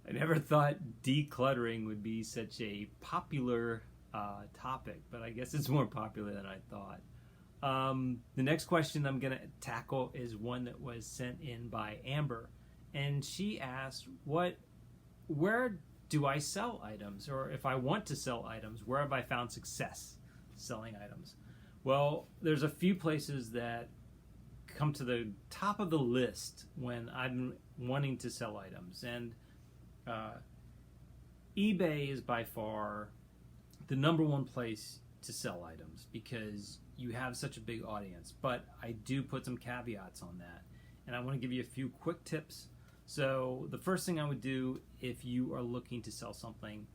I never thought decluttering would be such a popular topic, but I guess it's more popular than I thought. The next question I'm going to tackle is one that was sent in by Amber, and she asked, where do I sell items, or if I want to sell items, where have I found success selling items? Well, there's a few places that come to the top of the list when I'm wanting to sell items, and uh, eBay is by far the number one place to sell items because you have such a big audience. But I do put some caveats on that, and I want to give you a few quick tips. So the first thing I would do if you are looking to sell something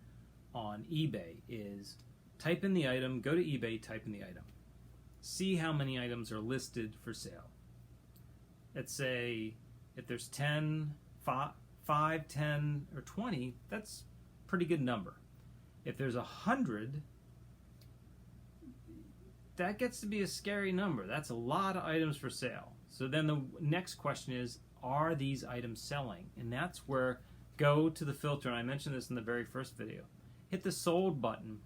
on eBay is type in the item, go to eBay, type in the item, see how many items are listed for sale. Let's say if there's 10, 5, 10, or 20, that's a pretty good number. If there's 100, that gets to be a scary number. That's a lot of items for sale. So then the next question is, are these items selling? And that's where go to the filter, and I mentioned this in the very first video. Hit the sold button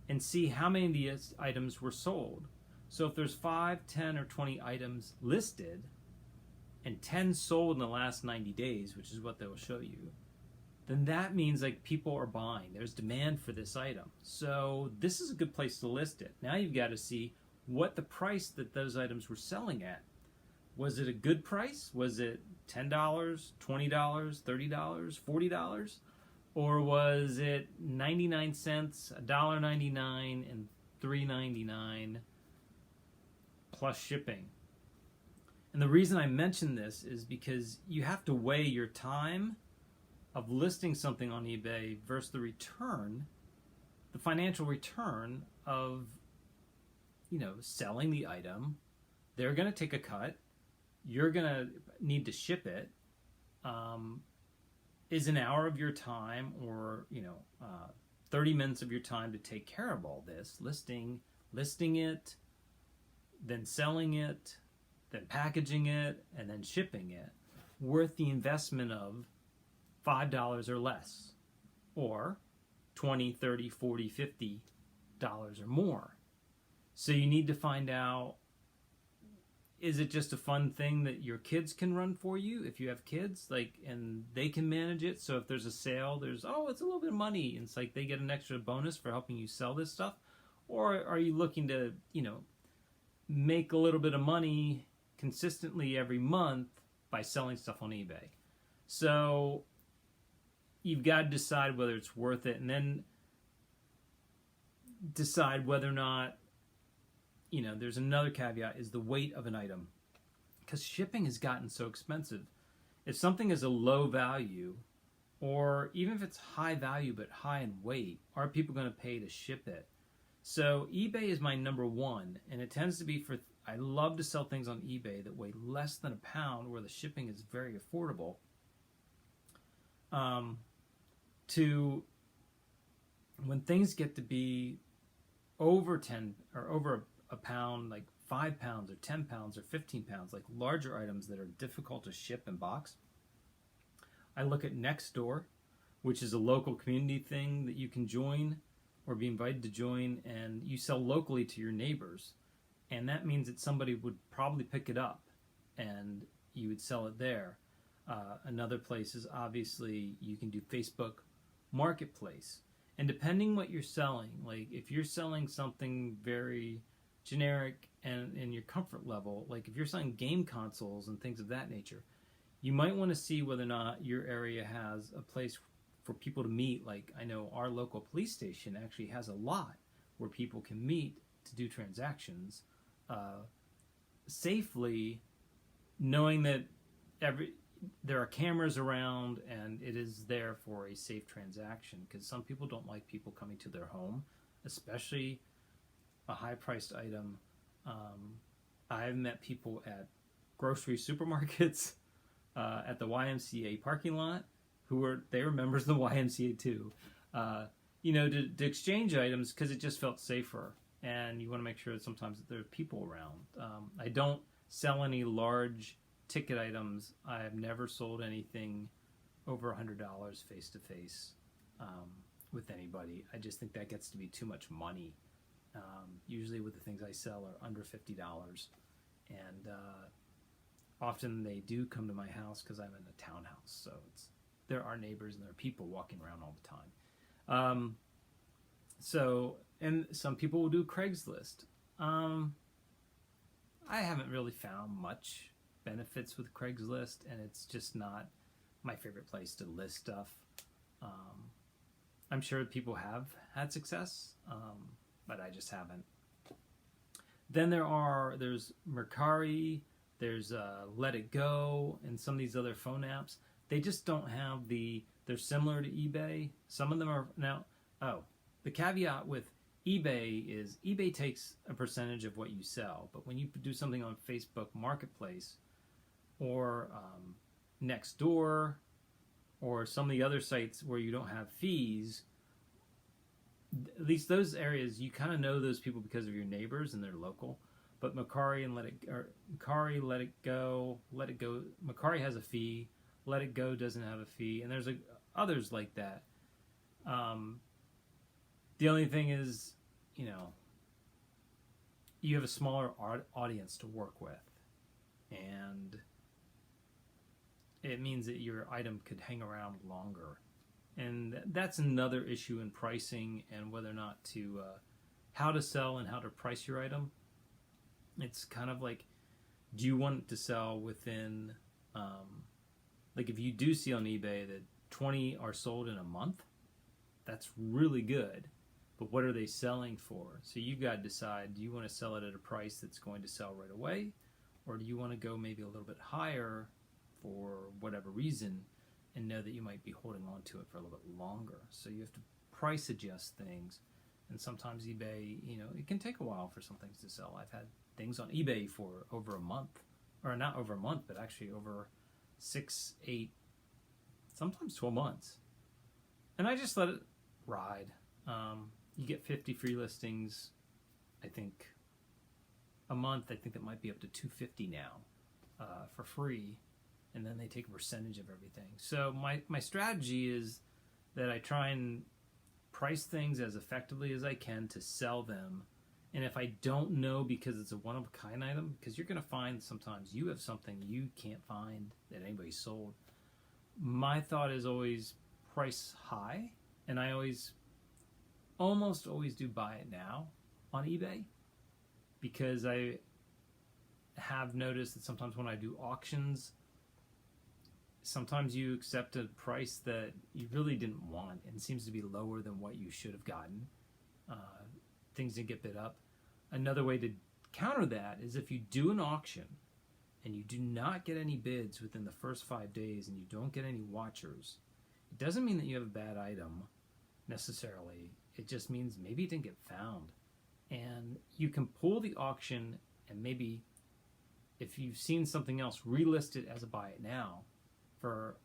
and see how many of these items were sold. So if there's 5, 10, or 20 items listed and 10 sold in the last 90 days, which is what they will show you, then that means like people are buying. There's demand for this item. So this is a good place to list it. Now you've got to see what the price that those items were selling at. Was it a good price? Was it $10, $20, $30, $40? Or was it 99 cents, $1.99, and $3.99 plus shipping? And the reason I mention this is because you have to weigh your time of listing something on eBay versus the return, the financial return of, selling the item. They're going to take a cut. You're going to need to ship it. Is an hour of your time or 30 minutes of your time to take care of all this, listing it, then selling it, then packaging it, and then shipping it, worth the investment of $5 or less, or $20, $30, $40, $50 or more? So you need to find out, is it just a fun thing that your kids can run for you if you have kids, and they can manage it? So if there's a sale, it's a little bit of money, and it's like they get an extra bonus for helping you sell this stuff? Or are you looking to, make a little bit of money consistently every month by selling stuff on eBay? So you've got to decide whether it's worth it, and then decide whether or not, there's another caveat, is the weight of an item. Because shipping has gotten so expensive. If something is a low value, or even if it's high value but high in weight, are people going to pay to ship it? So eBay is my number one, and it tends to be I love to sell things on eBay that weigh less than a pound, where the shipping is very affordable. To when things get to be over 10 or over a pound, like 5 pounds or 10 pounds or 15 pounds, like larger items that are difficult to ship and box, I look at Nextdoor, which is a local community thing that you can join or be invited to join, and you sell locally to your neighbors. And that means that somebody would probably pick it up and you would sell it there. Another place is obviously you can do Facebook Marketplace. And depending what you're selling, like if you're selling something very generic and in your comfort level, like if you're selling game consoles and things of that nature, you might want to see whether or not your area has a place for people to meet. Like I know our local police station actually has a lot where people can meet to do transactions safely, knowing that there are cameras around and it is there for a safe transaction, because some people don't like people coming to their home, especially a high-priced item. I've met people at grocery supermarkets, at the YMCA parking lot, they were members of the YMCA too, to exchange items because it just felt safer, and you want to make sure that sometimes that there are people around. I don't sell any large ticket items. I have never sold anything over $100 face to face with anybody. I just think that gets to be too much money. Usually with the things I sell are under $50, and often they do come to my house because I'm in a townhouse, so there are neighbors and there are people walking around all the time. And some people will do Craigslist. I haven't really found much benefits with Craigslist, and it's just not my favorite place to list stuff. I'm sure people have had success, but I just haven't. Then there's Mercari, there's Let It Go, and some of these other phone apps. They just don't have they're similar to eBay. Some of them are now. The caveat with eBay is eBay takes a percentage of what you sell, but when you do something on Facebook Marketplace or Nextdoor or some of the other sites where you don't have fees, at least those areas, you kind of know those people because of your neighbors and they're local. But Mercari and Let It Go, Mercari has a fee. Let It Go doesn't have a fee, and there's others like that. The only thing is, you have a smaller audience to work with, and it means that your item could hang around longer. And that's another issue in pricing and whether or not how to sell and how to price your item. It's kind of like, do you want it to sell within, like if you do see on eBay that 20 are sold in a month, that's really good. But what are they selling for? So you've got to decide, do you want to sell it at a price that's going to sell right away? Or do you want to go maybe a little bit higher for whatever reason and know that you might be holding on to it for a little bit longer? So you have to price adjust things. And sometimes eBay, it can take a while for some things to sell. I've had things on eBay for over a month, or not over a month, but actually over 6, 8, sometimes 12 months. And I just let it ride. You get 50 free listings, I think, a month. I think that might be up to 250 now for free. And then they take a percentage of everything. So my strategy is that I try and price things as effectively as I can to sell them. And if I don't know, because it's a one-of-a-kind item, because you're going to find sometimes you have something you can't find that anybody's sold, my thought is always price high. And I almost always do buy it now on eBay, because I have noticed that sometimes when I do auctions, sometimes you accept a price that you really didn't want and seems to be lower than what you should have gotten. Things didn't get bid up. Another way to counter that is if you do an auction and you do not get any bids within the first 5 days and you don't get any watchers, it doesn't mean that you have a bad item necessarily. It just means maybe it didn't get found. And you can pull the auction and maybe, if you've seen something else, relist it as a buy it now for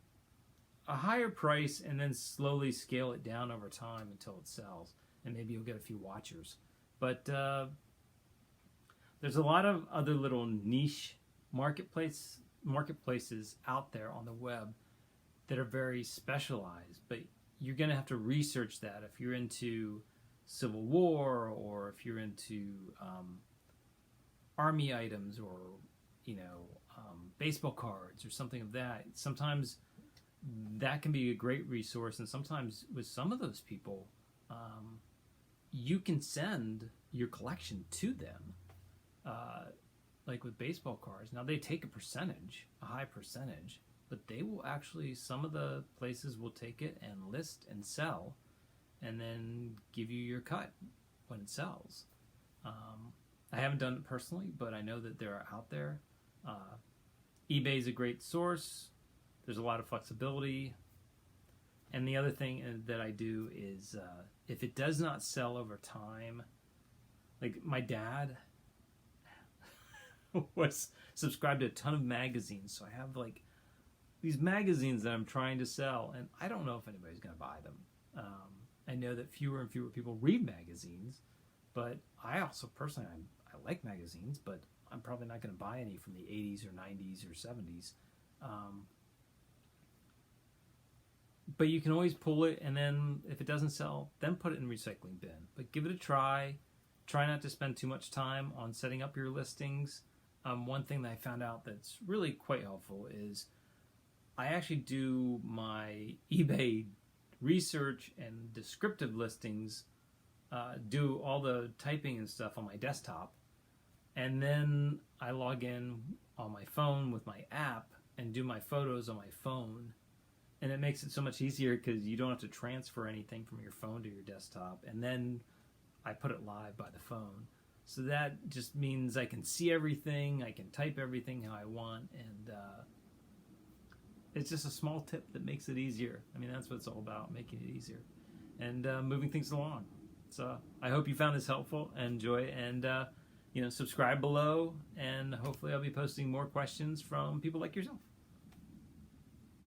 a higher price and then slowly scale it down over time until it sells. And maybe you'll get a few watchers. But there's a lot of other little niche marketplaces out there on the web that are very specialized, but you're going to have to research that if you're into Civil War or if you're into army items or baseball cards or something of that. Sometimes that can be a great resource, and sometimes with some of those people, you can send your collection to them, like with baseball cards. Now they take a high percentage, but they will actually, some of the places will take it and list and sell and then give you your cut when it sells. I haven't done it personally, but I know that they're out there. eBay is a great source. There's a lot of flexibility. And the other thing that I do is if it does not sell over time, like my dad was subscribed to a ton of magazines, so I have like these magazines that I'm trying to sell, and I don't know if anybody's going to buy them. I know that fewer and fewer people read magazines, but I also personally, I like magazines, but I'm probably not going to buy any from the 80s or 90s or 70s. But you can always pull it, and then if it doesn't sell, then put it in the recycling bin. But give it a try. Try not to spend too much time on setting up your listings. One thing that I found out that's really quite helpful is I actually do my eBay research and descriptive listings, do all the typing and stuff on my desktop, and then I log in on my phone with my app and do my photos on my phone. And it makes it so much easier because you don't have to transfer anything from your phone to your desktop. And then I put it live by the phone. So that just means I can see everything, I can type everything how I want, and it's just a small tip that makes it easier. I mean, that's what it's all about, making it easier and moving things along. So I hope you found this helpful and enjoy it, and subscribe below, and hopefully I'll be posting more questions from people like yourself.